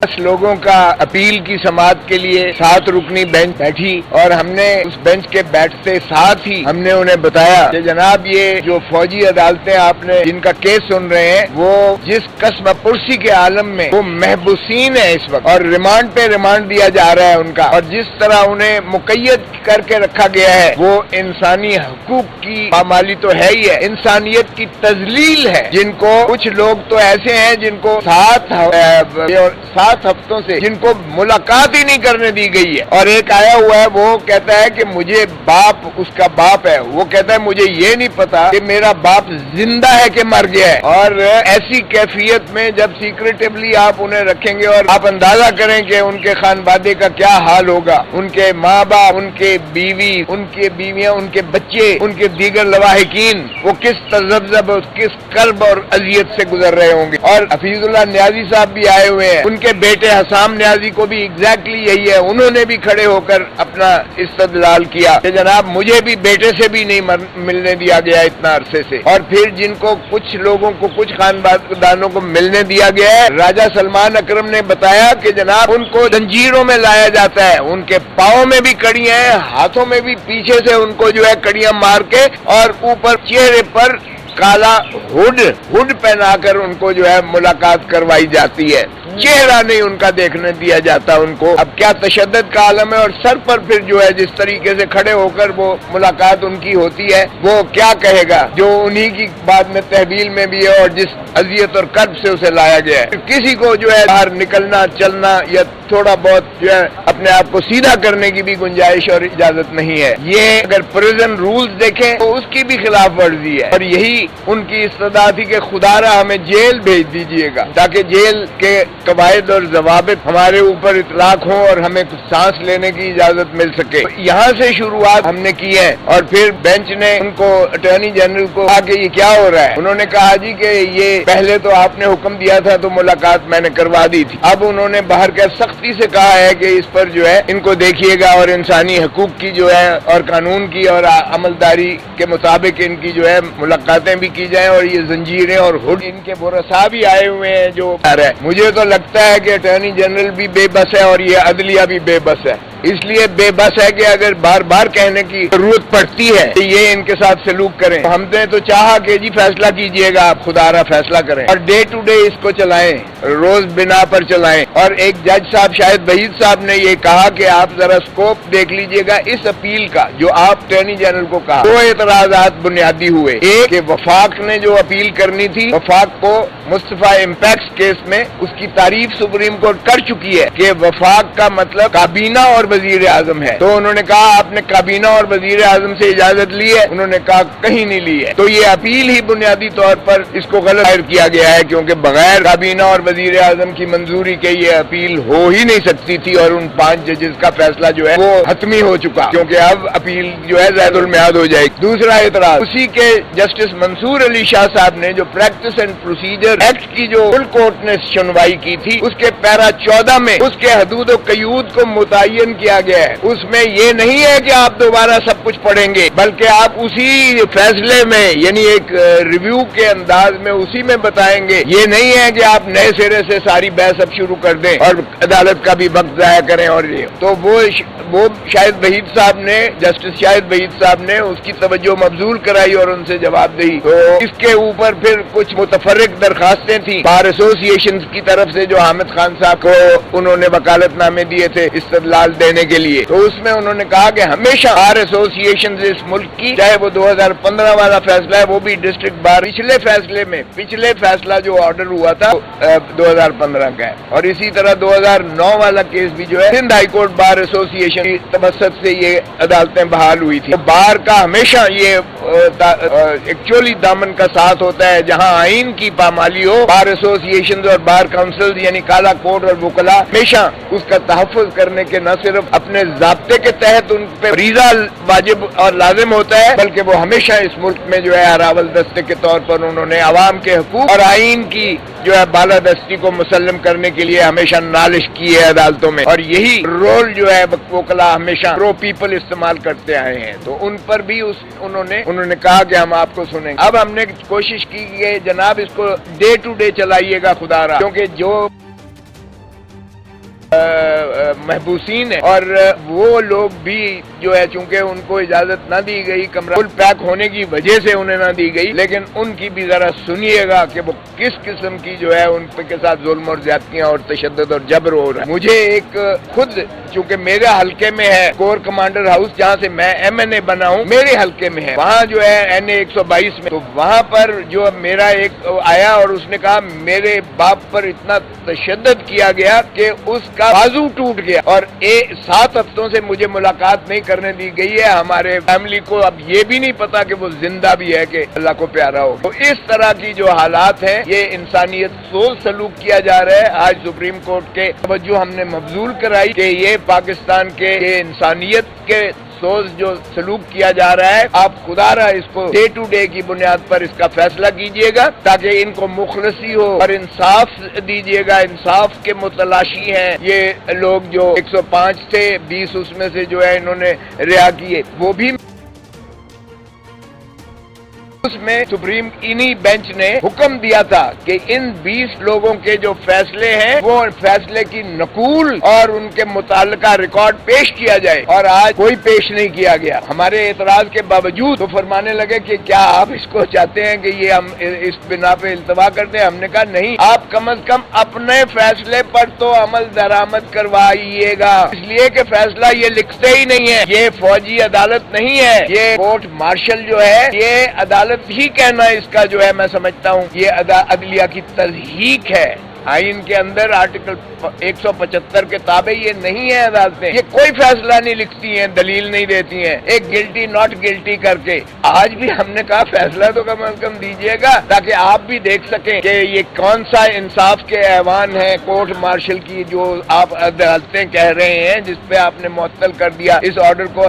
10 लोगों का अपील की समाअत के लिए 7 रुकनी बेंच बैठी और हमने उस बेंच के बैठते साथ ही हमने उन्हें बताया कि जनाब ये जो फौजी अदालतें आपने जिनका केस सुन रहे हैं वो जिस कस्म पुरसी के आलम में वो महबूसीन है इस वक्त और रिमांड पे रिमांड दिया जा रहा है उनका, और जिस तरह उन्हें मुकय्यद करके रखा गया है वो इंसानी हकूक की पामाली तो है ही है, इंसानियत की तजलील है। जिनको कुछ लोग तो ऐसे हैं जिनको 7 हफ्तों से जिनको मुलाकात ही नहीं करने दी गई है, और एक आया हुआ है वो कहता है कि मुझे बाप उसका बाप है, वो कहता है मुझे ये नहीं पता कि मेरा बाप जिंदा है कि मर गया है। और ऐसी कैफियत में जब सीक्रेटिवली आप उन्हें रखेंगे और आप अंदाजा करें कि उनके खानबादे का क्या हाल होगा, उनके माँ बाप, उनके बीवी, उनके बीवियां, उनके बच्चे, उनके दीगर लवाहिकीन वो किस तजब्जब किस कर्ब और अजियत से गुजर रहे होंगे। और हफीजुल्लाह न्याजी साहब भी आए हुए हैं, उनके बेटे हसाम न्याजी को भी एग्जैक्टली यही है, उन्होंने भी खड़े होकर अपना इस्तदलाल किया कि जनाब मुझे भी बेटे से भी नहीं मिलने दिया गया इतना अरसे से। और फिर जिनको कुछ लोगों को कुछ खानदानों को मिलने दिया गया है, राजा सलमान अकरम ने बताया कि जनाब उनको जंजीरों में लाया जाता है, उनके पाँव में भी कड़ियां हैं, हाथों में भी पीछे से उनको जो है कड़ियां मार के और ऊपर चेहरे पर काला हुड पहनाकर उनको जो है मुलाकात करवाई जाती है, चेहरा नहीं उनका देखने दिया जाता उनको। अब क्या तशद्दुद का आलम है। और सर पर फिर जो है जिस तरीके से खड़े होकर वो मुलाकात उनकी होती है वो क्या कहेगा जो उन्हीं की बाद में तहवील में भी है और जिस अजियत और कर्ब से उसे लाया गया है। किसी को जो है बाहर निकलना चलना या थोड़ा बहुत जो है अपने आप को सीधा करने की भी गुंजाइश और इजाजत नहीं है। ये अगर प्रिजन रूल्स देखें तो उसकी भी खिलाफ वर्जी है, और यही उनकी इस्तदा थी कि खुदारा हमें जेल भेज दीजिएगा ताकि जेल के कवायद और जवाबित हमारे ऊपर इतलाक हो और हमें कुछ सांस लेने की इजाजत मिल सके। यहाँ से शुरुआत हमने की है। और फिर बेंच ने उनको अटॉर्नी जनरल को कहा कि ये क्या हो रहा है। उन्होंने कहा जी कि ये पहले तो आपने हुक्म दिया था तो मुलाकात मैंने करवा दी थी, अब उन्होंने बाहर का सख्ती से कहा है कि इस पर जो है इनको देखिएगा और इंसानी हकूक की जो है और कानून की और अमलदारी के मुताबिक इनकी जो है मुलाकातें भी की जाए। और ये जंजीरें और हुड इनके बुरसा भी आए हुए हैं जो आ रहा है। मुझे तो लगता है कि अटॉर्नी जनरल भी बेबस है और ये अदलिया भी बेबस है। इसलिए बेबस है कि अगर बार बार कहने की जरूरत पड़ती है कि ये इनके साथ सलूक करें, तो हमने तो चाहा कि जी फैसला कीजिएगा, आप खुदारा फैसला करें और डे टू डे इसको चलाएं, रोज बिना पर चलाएं। और एक जज साहब शायद वहीद साहब ने ये कहा कि आप जरा स्कोप देख लीजिएगा इस अपील का जो आप अटॉर्नी जनरल को कहा। 2 एतराजात बुनियादी हुए। एक कि वफाक ने जो अपील करनी थी, वफाक को मुस्तफा इम्पैक्ट केस में उसकी तारीफ सुप्रीम कोर्ट कर चुकी है कि वफाक का मतलब काबीना और वजीर आजम है। तो उन्होंने कहा आपने काबीना और वजीर आजम से इजाजत ली है, उन्होंने कहा कहीं नहीं ली है। तो ये अपील ही बुनियादी तौर पर इसको गलत दायर किया गया है, क्योंकि बगैर काबीना और वजीर आजम की मंजूरी के ये अपील हो ही नहीं सकती थी। और उन 5 जजेस का फैसला जो है वो हतमी हो चुका, क्योंकि अब अपील जो है ज़ैदुल मियाद हो जाएगी। दूसरा एतराज उसी के जस्टिस मंसूर अली शाह साहब ने जो प्रैक्टिस एंड प्रोसीजर एक्ट की जो फुल कोर्ट ने सुनवाई की थी उसके पैरा 14 में उसके हदूद और कयूद को मुतय्यन किया गया है। उसमें ये नहीं है कि आप दोबारा सब कुछ पढ़ेंगे, बल्कि आप उसी फैसले में यानी एक रिव्यू के अंदाज में उसी में बताएंगे। ये नहीं है कि आप नए सिरे से सारी बहस अब शुरू कर दें और अदालत का भी वक्त जाया करें। और ये तो वो शायद वहीद साहब ने, जस्टिस शाहिद वहीद साहब ने उसकी तवज्जो मबजूल कराई और उनसे जवाब दी। तो इसके ऊपर फिर कुछ मुतफर्रिक दरखास्तें थी बार एसोसिएशन की तरफ से जो हामिद खान साहब को उन्होंने वकालतनामे दिए थे इस्तदलाल देने के लिए। तो उसमें उन्होंने कहा कि हमेशा बार एसोसिएशन इस मुल्क की, चाहे वो 2015 वाला फैसला है वो भी डिस्ट्रिक्ट बार पिछले फैसला जो ऑर्डर हुआ था 2015 का है, और इसी तरह 2009 वाला केस भी जो है Sindh high court bar association की तवस्सुत से ये अदालतें बहाल हुई थी। तो बार का हमेशा ये एक्चुअली दामन का साथ होता है जहां आइन की पामाली हो। बार एसोसिएशन और बार काउंसिल यानी काला कोर्ट और वकला हमेशा उसका तहफ़्फ़ुज़ करने के न सिर्फ अपने ज़ाब्ते के तहत उन पे फरीज़ा वाजिब और लाजिम होता है, बल्कि वो हमेशा इस मुल्क में जो है अरावल दस्ते के तौर पर उन्होंने अवाम के हुकूक और आइन की जो है बालादस्ती को मुसल्लम करने के लिए हमेशा नालिश की है अदालतों में। और यही रोल जो है वकला हमेशा प्रो पीपल इस्तेमाल करते आए हैं। तो उन पर भी उन्होंने कहा कि हम आपको सुनेंगे। अब हमने कोशिश की कि जनाब इसको डे टू डे चलाइएगा खुदारा, क्योंकि जो محبوسین ہیں، اور وہ لوگ بھی جو ہے چونکہ ان کو اجازت نہ دی گئی، کمرہ فل پیک ہونے کی وجہ سے انہیں نہ دی گئی، لیکن ان کی بھی ذرا سنیے گا کہ وہ کس قسم کی جو ہے ان کے ساتھ ظلم اور زیادتیاں اور تشدد اور جبر ہو رہا ہے۔ مجھے ایک خود چونکہ میرے حلقے میں ہے کور کمانڈر ہاؤس، جہاں سے میں MNA بنا ہوں، میرے حلقے میں ہے، وہاں جو ہے NA 122 میں، تو وہاں پر جو میرا ایک آیا اور اس نے کہا میرے باپ پر اتنا تشدد کیا گیا کہ اس کا بازو ٹوٹ گیا، اور 7 ہفتوں سے مجھے ملاقات نہیں کرنے دی گئی ہے۔ ہمارے فیملی کو اب یہ بھی نہیں پتا کہ وہ زندہ بھی ہے کہ اللہ کو پیارا ہو۔ تو اس طرح کی جو حالات ہیں، یہ انسانیت سوز سلوک کیا جا رہا ہے۔ آج سپریم کورٹ کے توجہ ہم نے مبذول کرائی کہ یہ پاکستان کے یہ انسانیت کے سوز جو سلوک کیا جا رہا ہے، آپ خدا رہا اس کو ڈے ٹو ڈے کی بنیاد پر اس کا فیصلہ کیجئے گا تاکہ ان کو مخلصی ہو اور انصاف دیجئے گا۔ انصاف کے متلاشی ہیں یہ لوگ جو 105 سے 20 اس میں سے جو ہے انہوں نے رہا کیے، وہ بھی اس میں سپریم انہی بینچ نے حکم دیا تھا کہ ان 20 لوگوں کے جو فیصلے ہیں وہ فیصلے کی نقول اور ان کے متعلقہ ریکارڈ پیش کیا جائے، اور آج کوئی پیش نہیں کیا گیا۔ ہمارے اعتراض کے باوجود وہ فرمانے لگے کہ کیا آپ اس کو چاہتے ہیں کہ یہ ہم اس بنا پہ التوا کرتے ہیں؟ ہم نے کہا نہیں، آپ کم از کم اپنے فیصلے پر تو عمل درآمد کروائیے گا، اس لیے کہ فیصلہ یہ لکھتے ہی نہیں ہے، یہ فوجی عدالت نہیں ہے، یہ کورٹ مارشل جو ہے یہ عدالت ہی کہنا اس کا جو ہے میں سمجھتا ہوں یہ عدلیہ کی تضحیق ہے۔ آئین کے اندر آرٹیکل 175 کے تابع یہ نہیں ہے عدالتیں، یہ کوئی فیصلہ نہیں لکھتی ہیں، دلیل نہیں دیتی ہیں، ایک گلٹی ناٹ گلٹی کر کے۔ آج بھی ہم نے کہا فیصلہ تو کم از کم دیجیے گا تاکہ آپ بھی دیکھ سکیں کہ یہ کون سا انصاف کے ایوان ہے کورٹ مارشل کی جو آپ عدالتیں کہہ رہے ہیں، جس پہ آپ نے معطل کر دیا اس آرڈر کو۔